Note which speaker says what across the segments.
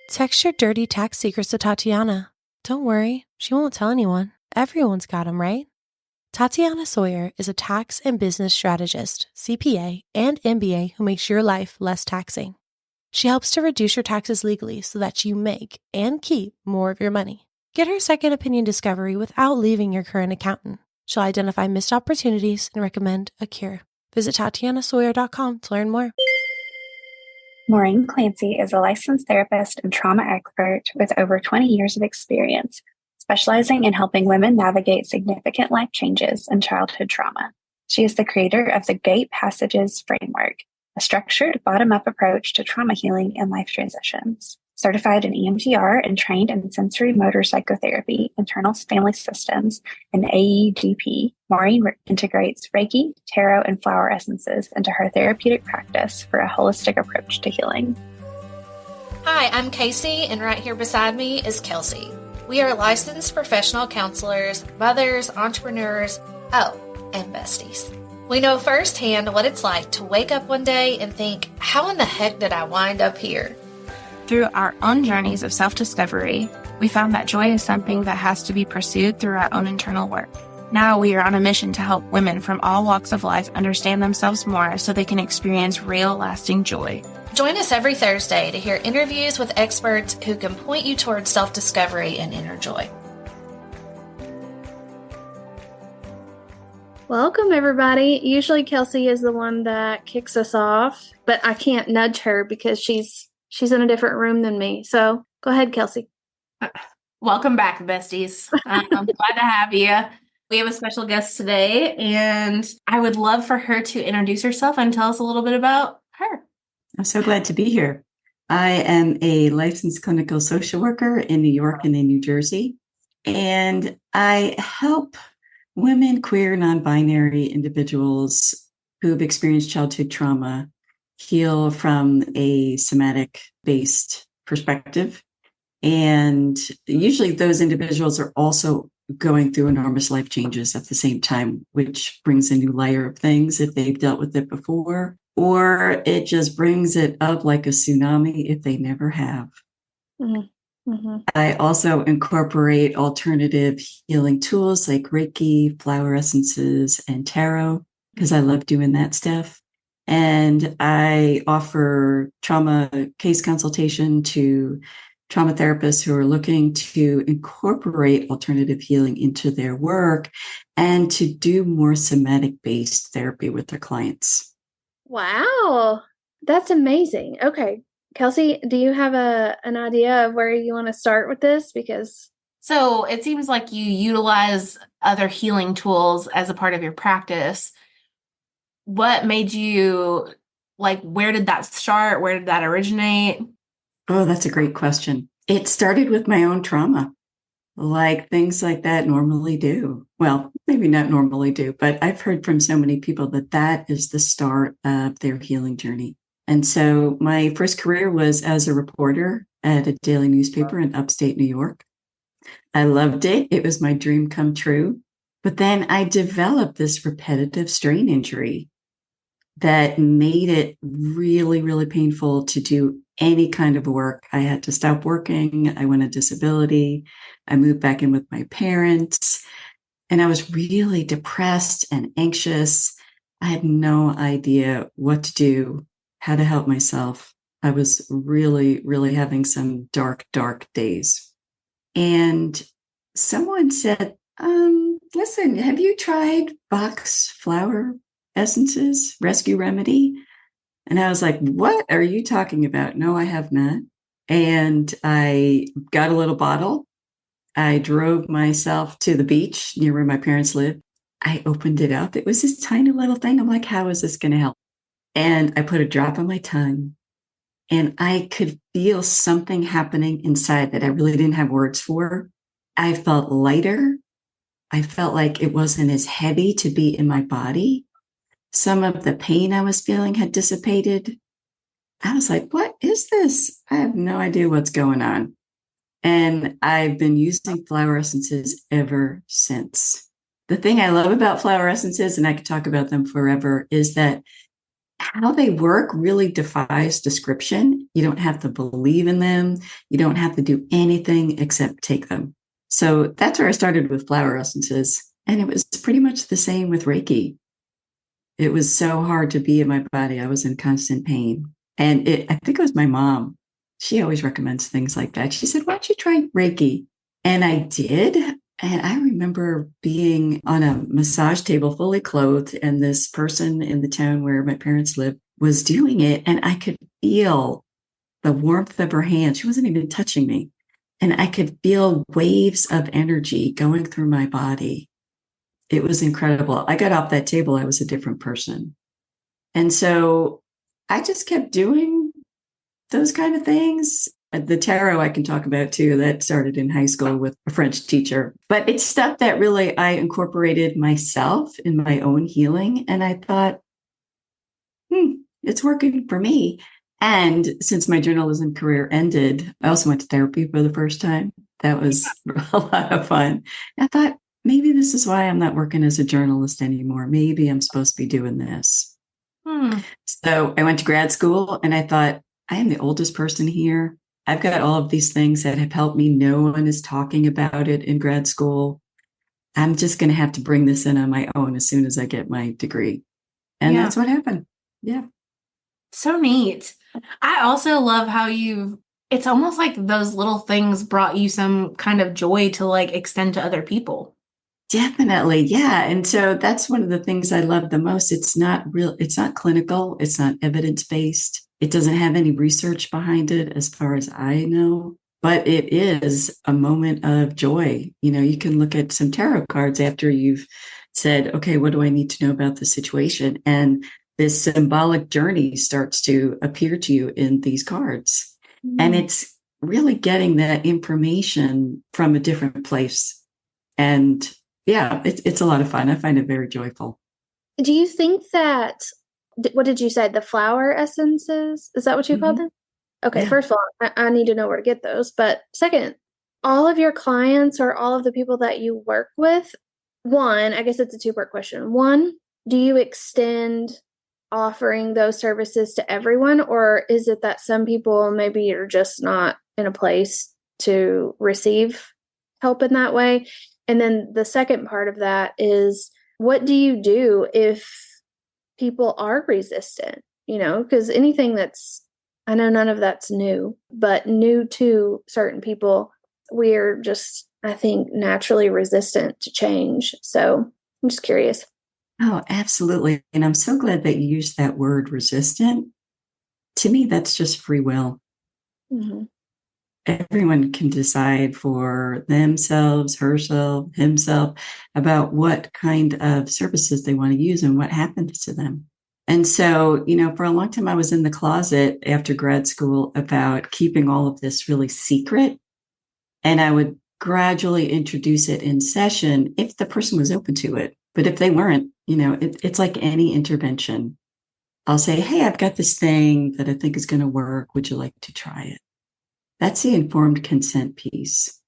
Speaker 1: Text your dirty tax secrets to Tatiana. Don't worry, she won't tell anyone. Everyone's got 'em, right? Tatiana Sawyer is a tax and business strategist, CPA, and MBA who makes your life less taxing. She helps to reduce your taxes legally so that you make and keep more of your money. Get her second opinion discovery without leaving your current accountant. She'll identify missed opportunities and recommend a cure. Visit TatianaSawyer.com to learn more.
Speaker 2: Maureen Clancy is a licensed therapist and trauma expert with over 20 years of experience, specializing in helping women navigate significant life changes and childhood trauma. She is the creator of the Gate Passages Framework, a structured bottom-up approach to trauma healing and life transitions. Certified in EMDR and trained in sensory motor psychotherapy, internal family systems, and AEDP, Maureen integrates Reiki, tarot, and flower essences into her therapeutic practice for a holistic approach to healing.
Speaker 3: Hi, I'm Kasey, and right here beside me is Kelsey. We are licensed professional counselors, mothers, entrepreneurs, and besties. We know firsthand what it's like to wake up one day and think, how in the heck did I wind up here?
Speaker 4: Through our own journeys of self-discovery, we found that joy is something that has to be pursued through our own internal work. Now we are on a mission to help women from all walks of life understand themselves more so they can experience real, lasting joy.
Speaker 3: Join us every Thursday to hear interviews with experts who can point you towards self-discovery and inner joy.
Speaker 5: Welcome, everybody. Usually Kelsey is the one that kicks us off, but I can't nudge her because she's in a different room than me. So go ahead, Kelsey.
Speaker 4: Welcome back, besties. I'm glad to have you. We have a special guest today, and I would love for her to introduce herself and tell us a little bit about her.
Speaker 6: I'm so glad to be here. I am a licensed clinical social worker in New York and in New Jersey, and I help women, queer, non-binary individuals who've experienced childhood trauma heal from a somatic-based perspective. And usually those individuals are also going through enormous life changes at the same time, which brings a new layer of things if they've dealt with it before, or it just brings it up like a tsunami if they never have.
Speaker 5: Mm-hmm. Mm-hmm.
Speaker 6: I also incorporate alternative healing tools like Reiki, flower essences, and tarot, because I love doing that stuff. And I offer trauma case consultation to trauma therapists who are looking to incorporate alternative healing into their work and to do more somatic-based therapy with their clients.
Speaker 5: Wow, that's amazing. Okay, Kelsey, do you have an idea of where you want to start with this?
Speaker 4: So it seems like you utilize other healing tools as a part of your practice. What made you, where did that start? Where did that originate?
Speaker 6: Oh, that's a great question. It started with my own trauma, like things like that normally do. Well, maybe not normally do, but I've heard from so many people that that is the start of their healing journey. And so my first career was as a reporter at a daily newspaper in upstate New York. I loved it. It was my dream come true. But then I developed this repetitive strain injury that made it really, really painful to do any kind of work. I had to stop working. I went on disability. I moved back in with my parents, and I was really depressed and anxious. I had no idea what to do, how to help myself. I was really, really having some dark, dark days. And someone said, listen, have you tried Bach's flower essences, rescue remedy? And I was like, what are you talking about? No, I have not. And I got a little bottle. I drove myself to the beach near where my parents lived. I opened it up. It was this tiny little thing. I'm like, how is this going to help? And I put a drop on my tongue, and I could feel something happening inside that I really didn't have words for. I felt lighter. I felt like it wasn't as heavy to be in my body. Some of the pain I was feeling had dissipated. I was like, what is this? I have no idea what's going on. And I've been using flower essences ever since. The thing I love about flower essences, and I could talk about them forever, is that how they work really defies description. You don't have to believe in them. You don't have to do anything except take them. So that's where I started with flower essences. And it was pretty much the same with Reiki. It was so hard to be in my body. I was in constant pain. And I think it was my mom. She always recommends things like that. She said, why don't you try Reiki? And I did. And I remember being on a massage table fully clothed, and this person in the town where my parents lived was doing it. And I could feel the warmth of her hand. She wasn't even touching me. And I could feel waves of energy going through my body. It was incredible. I got off that table. I was a different person. And so I just kept doing those kind of things. The tarot I can talk about too. That started in high school with a French teacher. But it's stuff that really I incorporated myself in my own healing. And I thought, it's working for me. And since my journalism career ended, I also went to therapy for the first time. That was a lot of fun. I thought, maybe this is why I'm not working as a journalist anymore. Maybe I'm supposed to be doing this. So I went to grad school and I thought, I am the oldest person here. I've got all of these things that have helped me. No one is talking about it in grad school. I'm just going to have to bring this in on my own as soon as I get my degree. And that's what happened. Yeah.
Speaker 4: So neat. I also love how it's almost like those little things brought you some kind of joy to like extend to other people.
Speaker 6: Definitely. Yeah. And so that's one of the things I love the most. It's not clinical. It's not evidence-based. It doesn't have any research behind it as far as I know, but it is a moment of joy. You can look at some tarot cards after you've said, okay, what do I need to know about the situation? And this symbolic journey starts to appear to you in these cards. And it's really getting that information from a different place. And yeah, it's a lot of fun. I find it very joyful.
Speaker 5: Do you think that, what did you say, the flower essences? Is that what you called them? Okay, yeah. First of all, I need to know where to get those. But second, all of your clients or all of the people that you work with, one, I guess it's a two-part question. One, do you extend offering those services to everyone? Or is it that some people maybe you're just not in a place to receive help in that way? And then the second part of that is, what do you do if people are resistant? Because anything I know none of that's new, but new to certain people, we're just, I think, naturally resistant to change. So I'm just curious.
Speaker 6: Oh, absolutely. And I'm so glad that you used that word resistant. To me, that's just free will. Mm-hmm. Everyone can decide for themselves, herself, himself, about what kind of services they want to use and what happens to them. And so, for a long time, I was in the closet after grad school about keeping all of this really secret. And I would gradually introduce it in session if the person was open to it. But if they weren't, it's like any intervention. I'll say, hey, I've got this thing that I think is going to work. Would you like to try it? That's the informed consent piece.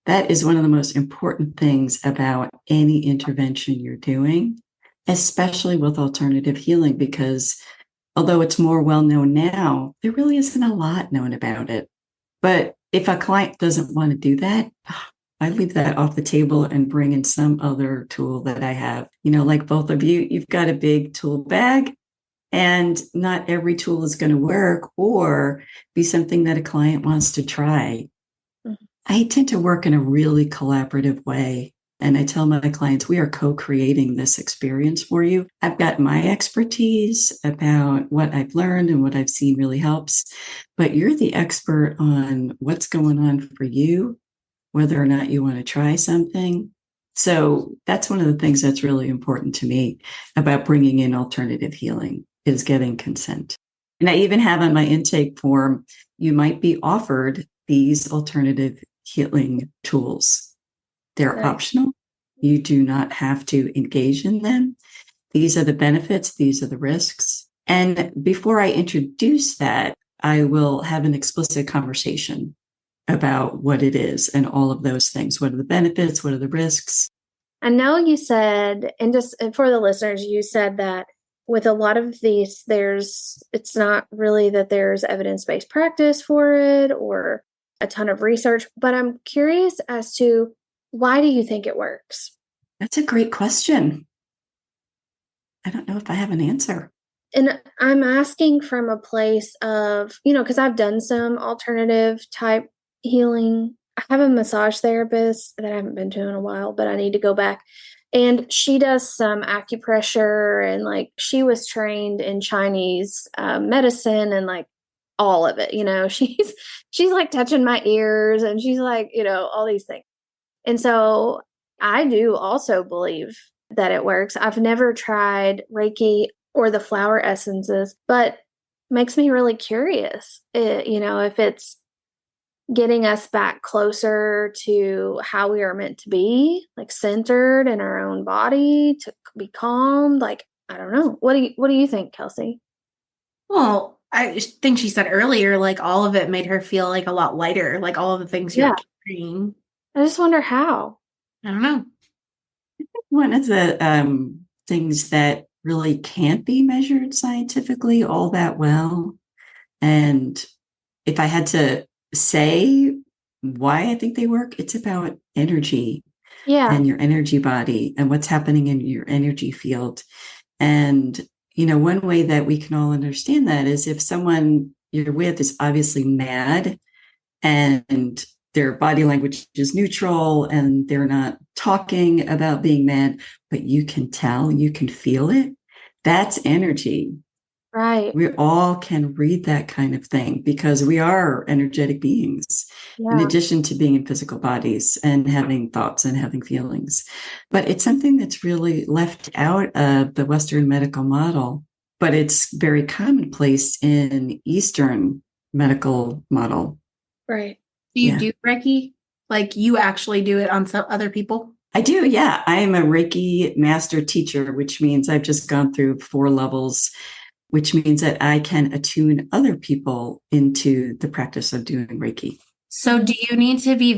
Speaker 6: That is one of the most important things about any intervention you're doing, especially with alternative healing, because although it's more well known now, there really isn't a lot known about it. But if a client doesn't want to do that, I leave that off the table and bring in some other tool that I have. Like both of you, you've got a big tool bag. And not every tool is going to work or be something that a client wants to try. Mm-hmm. I tend to work in a really collaborative way. And I tell my clients, we are co-creating this experience for you. I've got my expertise about what I've learned and what I've seen really helps. But you're the expert on what's going on for you, whether or not you want to try something. So that's one of the things that's really important to me about bringing in alternative healing, is getting consent. And I even have on my intake form, you might be offered these alternative healing tools. They're optional. You do not have to engage in them. These are the benefits. These are the risks. And before I introduce that, I will have an explicit conversation about what it is and all of those things. What are the benefits? What are the risks?
Speaker 5: I know you said, and just for the listeners, you said that with a lot of these, it's not really that there's evidence-based practice for it or a ton of research, but I'm curious as to why do you think it works?
Speaker 6: That's a great question. I don't know if I have an answer.
Speaker 5: And I'm asking from a place of, because I've done some alternative type healing. I have a massage therapist that I haven't been to in a while, but I need to go back. And she does some acupressure, and like she was trained in Chinese medicine and like all of it. She's like touching my ears, and she's like, all these things. And so I do also believe that it works. I've never tried Reiki or the flower essences, but makes me really curious, if it's getting us back closer to how we are meant to be, like centered in our own body, to be calm. Like, I don't know. What do you think, Kelsey?
Speaker 4: Well, I think she said earlier, like all of it made her feel like a lot lighter, like all of the things you're carrying.
Speaker 5: I just wonder how.
Speaker 4: I don't know.
Speaker 6: One of the things that really can't be measured scientifically all that well, and if I had to say why I think they work, it's about energy and your energy body and what's happening in your energy field. And, one way that we can all understand that is if someone you're with is obviously mad and their body language is neutral and they're not talking about being mad, but you can tell, you can feel it. That's energy.
Speaker 5: Right.
Speaker 6: We all can read that kind of thing because we are energetic beings, in addition to being in physical bodies and having thoughts and having feelings. But it's something that's really left out of the Western medical model, but it's very commonplace in Eastern medical model.
Speaker 5: Right.
Speaker 4: Do you do Reiki? Like you actually do it on some other people?
Speaker 6: I do, yeah. I am a Reiki master teacher, which means I've just gone through 4 levels, which means that I can attune other people into the practice of doing Reiki.
Speaker 4: So do you need to be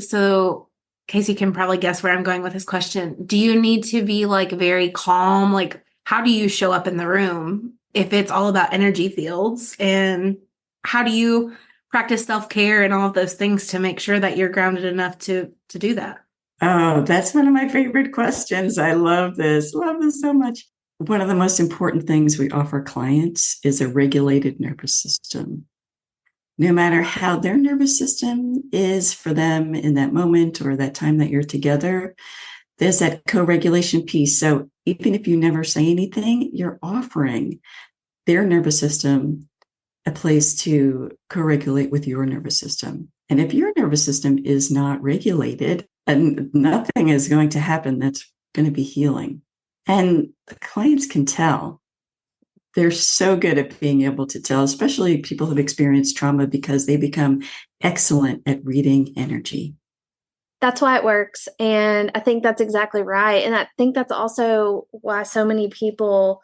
Speaker 4: so Kasey can probably guess where I'm going with this question. Do you need to be like very calm? Like how do you show up in the room if it's all about energy fields? And how do you practice self-care and all of those things to make sure that you're grounded enough to do that?
Speaker 6: Oh, that's one of my favorite questions. I love this so much. One of the most important things we offer clients is a regulated nervous system. No matter how their nervous system is for them in that moment or that time that you're together, there's that co-regulation piece. So even if you never say anything, you're offering their nervous system a place to co-regulate with your nervous system. And if your nervous system is not regulated, nothing is going to happen that's going to be healing. And the clients can tell. They're so good at being able to tell, especially people who've experienced trauma, because they become excellent at reading energy.
Speaker 5: That's why it works. And I think that's exactly right. And I think that's also why so many people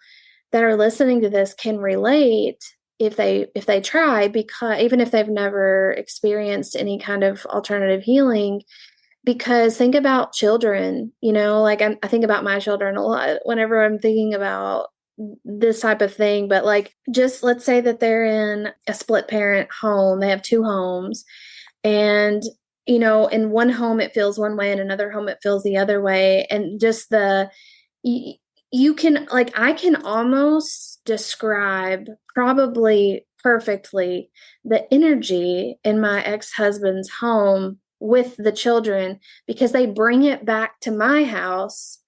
Speaker 5: that are listening to this can relate if they try, because even if they've never experienced any kind of alternative healing. Because think about children, like I think about my children a lot whenever I'm thinking about this type of thing. But like, just let's say that they're in a split parent home, they have 2 homes, and in one home it feels one way, in another home it feels the other way. And just you can, like, I can almost describe probably perfectly the energy in my ex-husband's home with the children, because they bring it back to my house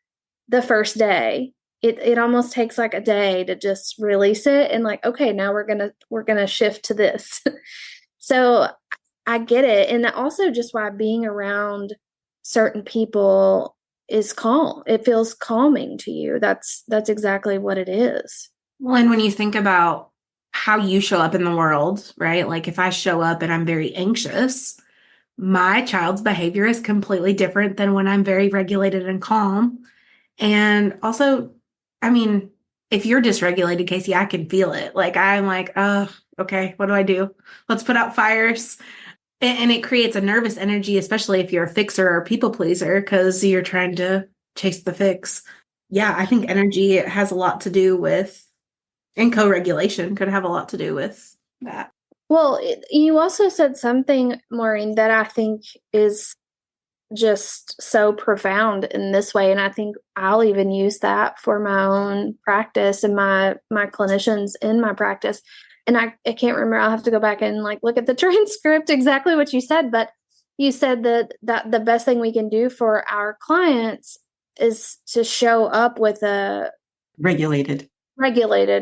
Speaker 5: the first day. It almost takes like a day to just release it and like, okay, now we're gonna shift to this. So I get it. And also just why being around certain people is calm. It feels calming to you. That's exactly what it is.
Speaker 4: When you think about how you show up in the world, right? Like if I show up and I'm very anxious, my child's behavior is completely different than when I'm very regulated and calm. And also, I mean, if you're dysregulated, Kasey, I can feel it. Like I'm like, oh, okay, what do I do? Let's put out fires. And it creates a nervous energy, especially if you're a fixer or people pleaser, because you're trying to chase the fix.
Speaker 7: yeah, I think energy has a lot to do with, and co-regulation could have a lot to do with that.
Speaker 5: Well, you also said something, Maureen, that I think is just so profound in this way. And I think I'll even use that for my own practice and my clinicians in my practice. And I can't remember, I'll have to go back and like look at the transcript exactly what you said, but you said that the best thing we can do for our clients is to show up with a regulated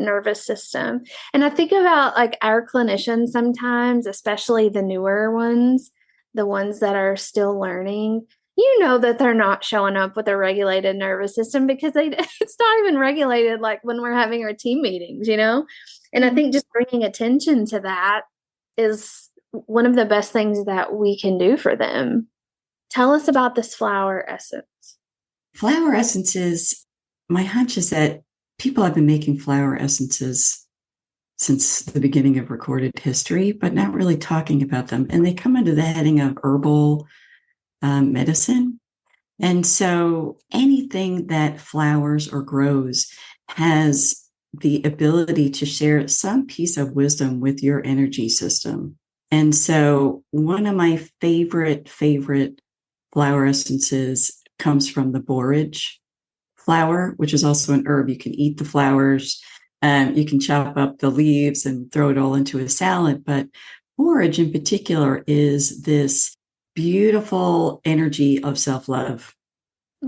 Speaker 5: nervous system. And I think about like our clinicians sometimes, especially the newer ones, the ones that are still learning, you know, that they're not showing up with a regulated nervous system because it's not even regulated like when we're having our team meetings, you know? And I think just bringing attention to that is one of the best things that we can do for them. Tell us about this flower essence.
Speaker 6: Flower essences, my hunch is that people have been making flower essences since the beginning of recorded history, but not really talking about them. And they come under the heading of herbal medicine. And so anything that flowers or grows has the ability to share some piece of wisdom with your energy system. And so one of my favorite flower essences comes from the borage flower, which is also an herb. You can eat the flowers. You can chop up the leaves and throw it all into a salad. But borage in particular is this beautiful energy of self-love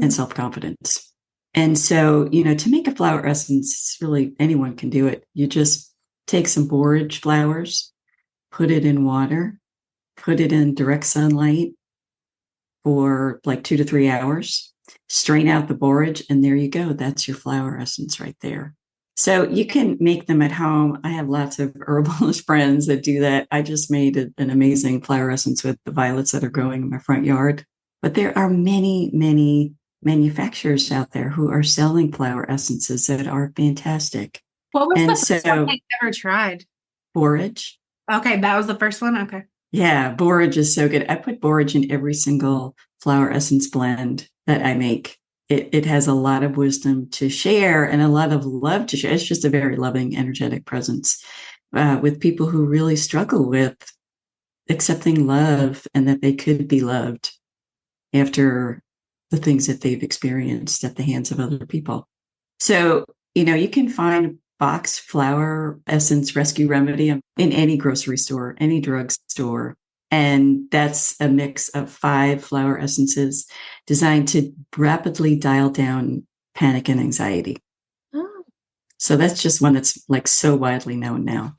Speaker 6: and self-confidence. And so, you know, to make a flower essence, really anyone can do it. You just take some borage flowers, put it in water, put it in direct sunlight for like 2 to 3 hours, strain out the borage, and there you go. That's your flower essence right there. So you can make them at home. I have lots of herbalist friends that do that. I just made an amazing flower essence with the violets that are growing in my front yard. But there are many, many manufacturers out there who are selling flower essences that are fantastic.
Speaker 7: What was the first one you ever tried?
Speaker 6: Borage.
Speaker 7: Okay, that was the first one? Okay.
Speaker 6: Yeah, borage is so good. I put borage in every single flower essence blend that I make. It has a lot of wisdom to share and a lot of love to share. It's just a very loving, energetic presence with people who really struggle with accepting love and that they could be loved after the things that they've experienced at the hands of other people. So, you know, you can find box flower essence rescue remedy in any grocery store, any drugstore. And that's a mix of 5 flower essences designed to rapidly dial down panic and anxiety. Oh. So that's just one that's like so widely known now.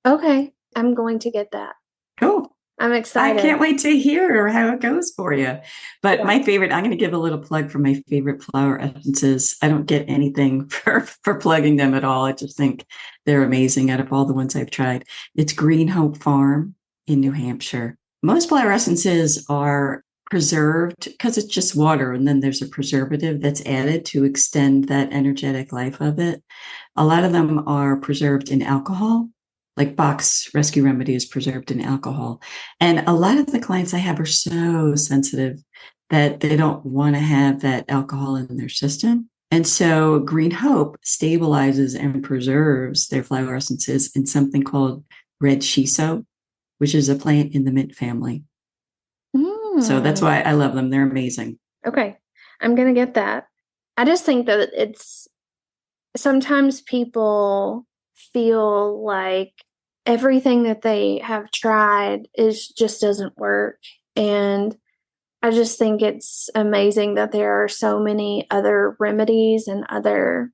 Speaker 5: Okay. I'm going to get that.
Speaker 6: Cool.
Speaker 5: I'm excited.
Speaker 6: I can't wait to hear how it goes for you. But my favorite, I'm going to give a little plug for my favorite flower essences. I don't get anything for plugging them at all. I just think they're amazing out of all the ones I've tried. It's Green Hope Farm in New Hampshire. Most flower essences are preserved because it's just water, and then there's a preservative that's added to extend that energetic life of it. A lot of them are preserved in alcohol, like Bach's Rescue Remedy is preserved in alcohol. And a lot of the clients I have are so sensitive that they don't want to have that alcohol in their system. And so Green Hope stabilizes and preserves their flower essences in something called red shiso, which is a plant in the mint family. So that's why I love them. They're amazing.
Speaker 5: Okay. I'm going to get that. I just think that it's sometimes people feel like everything that they have tried just doesn't work. And I just think it's amazing that there are so many other remedies and other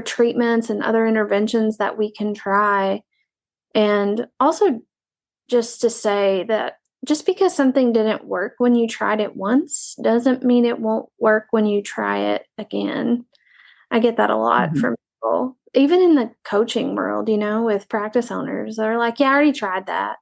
Speaker 5: treatments and other interventions that we can try. And also just to say that just because something didn't work when you tried it once doesn't mean it won't work when you try it again. I get that a lot from people, even in the coaching world, you know, with practice owners. They're like, yeah, I already tried that.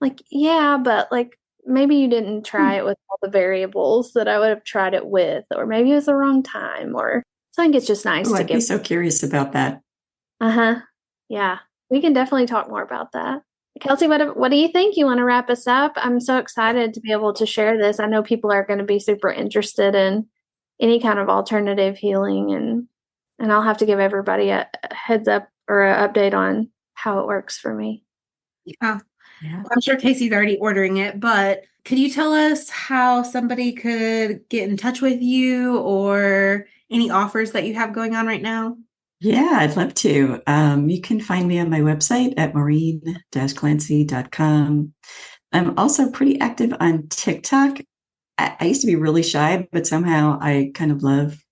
Speaker 5: Like, yeah, but like maybe you didn't try it with all the variables that I would have tried it with, or maybe it was the wrong time, or so I think it's just nice to
Speaker 6: I'd be so curious about that.
Speaker 5: Yeah, we can definitely talk more about that. Kelsey, what do you think? You want to wrap us up? I'm so excited to be able to share this. I know people are going to be super interested in any kind of alternative healing. And I'll have to give everybody a heads up or an update on how it works for me.
Speaker 7: Yeah. I'm sure Kasey's already ordering it, but could you tell us how somebody could get in touch with you or any offers that you have going on right now?
Speaker 6: Yeah, I'd love to. You can find me on my website at maureen-clancy.com. I'm also pretty active on TikTok. I used to be really shy, but somehow I kind of love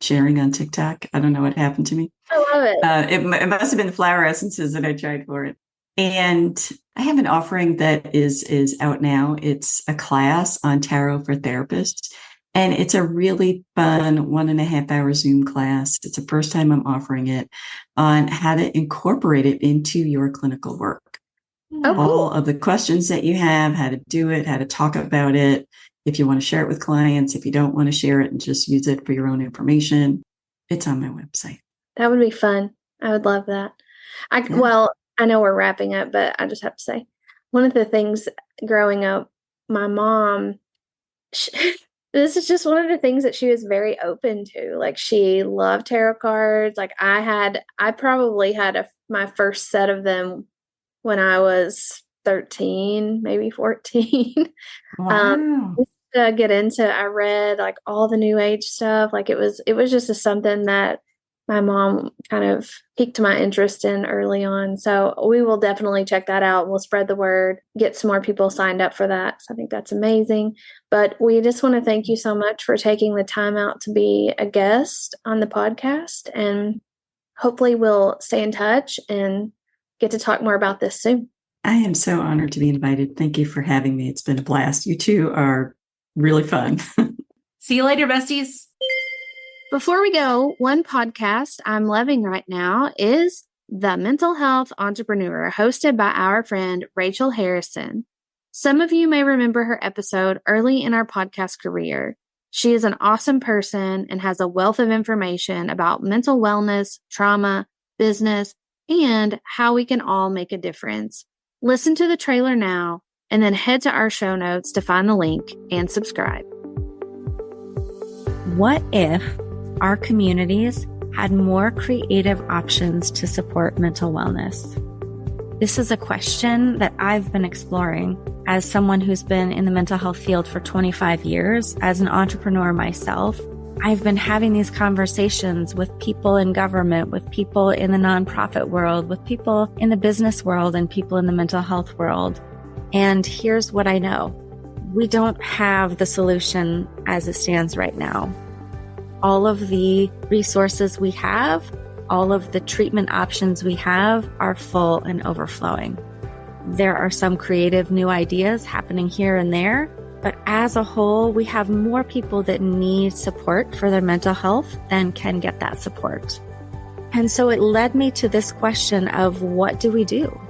Speaker 6: sharing on TikTok. I don't know what happened to me.
Speaker 5: I love it.
Speaker 6: It must have been flower essences that I tried for it. And I have an offering that is out now. It's a class on tarot for therapists. And it's a really fun 1.5 hour Zoom class. It's the first time I'm offering it on how to incorporate it into your clinical work.
Speaker 5: Oh, cool.
Speaker 6: All of the questions that you have, how to do it, how to talk about it. If you want to share it with clients, if you don't want to share it and just use it for your own information, it's on my website.
Speaker 5: That would be fun. I would love that. Well, I know we're wrapping up, but I just have to say, one of the things growing up, my mom, this is just one of the things that she was very open to. Like, she loved tarot cards. Like, I probably had my first set of them when I was 13, maybe 14.
Speaker 6: Wow.
Speaker 5: To get into, I read like all the new age stuff. Like, it was just something that my mom kind of piqued my interest in early on. So we will definitely check that out. We'll spread the word, get some more people signed up for that. So I think that's amazing. But we just want to thank you so much for taking the time out to be a guest on the podcast. And hopefully we'll stay in touch and get to talk more about this soon.
Speaker 6: I am so honored to be invited. Thank you for having me. It's been a blast. You two are really fun.
Speaker 7: See you later, besties.
Speaker 5: Before we go, one podcast I'm loving right now is The Mental Health Entrepreneur, hosted by our friend Rachel Harrison. Some of you may remember her episode early in our podcast career. She is an awesome person and has a wealth of information about mental wellness, trauma, business, and how we can all make a difference. Listen to the trailer now and then head to our show notes to find the link and subscribe.
Speaker 8: What if our communities had more creative options to support mental wellness? This is a question that I've been exploring as someone who's been in the mental health field for 25 years. As an entrepreneur myself, I've been having these conversations with people in government, with people in the nonprofit world, with people in the business world, and people in the mental health world. And here's what I know. We don't have the solution as it stands right now. All of the resources we have, all of the treatment options we have are full and overflowing. There are some creative new ideas happening here and there, but as a whole, we have more people that need support for their mental health than can get that support. And so it led me to this question of, what do we do?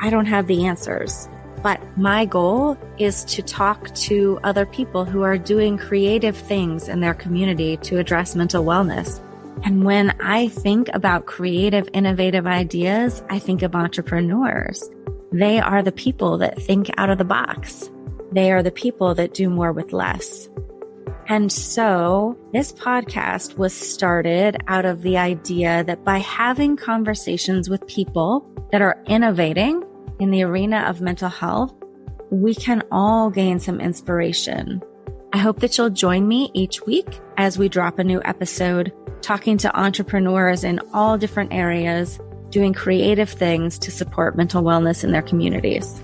Speaker 8: I don't have the answers. But my goal is to talk to other people who are doing creative things in their community to address mental wellness. And when I think about creative, innovative ideas, I think of entrepreneurs. They are the people that think out of the box. They are the people that do more with less. And so this podcast was started out of the idea that by having conversations with people that are innovating in the arena of mental health, we can all gain some inspiration. I hope that you'll join me each week as we drop a new episode, talking to entrepreneurs in all different areas, doing creative things to support mental wellness in their communities.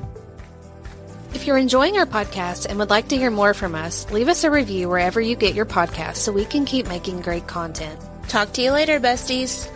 Speaker 3: If you're enjoying our podcast and would like to hear more from us, leave us a review wherever you get your podcasts so we can keep making great content. Talk to you later, besties.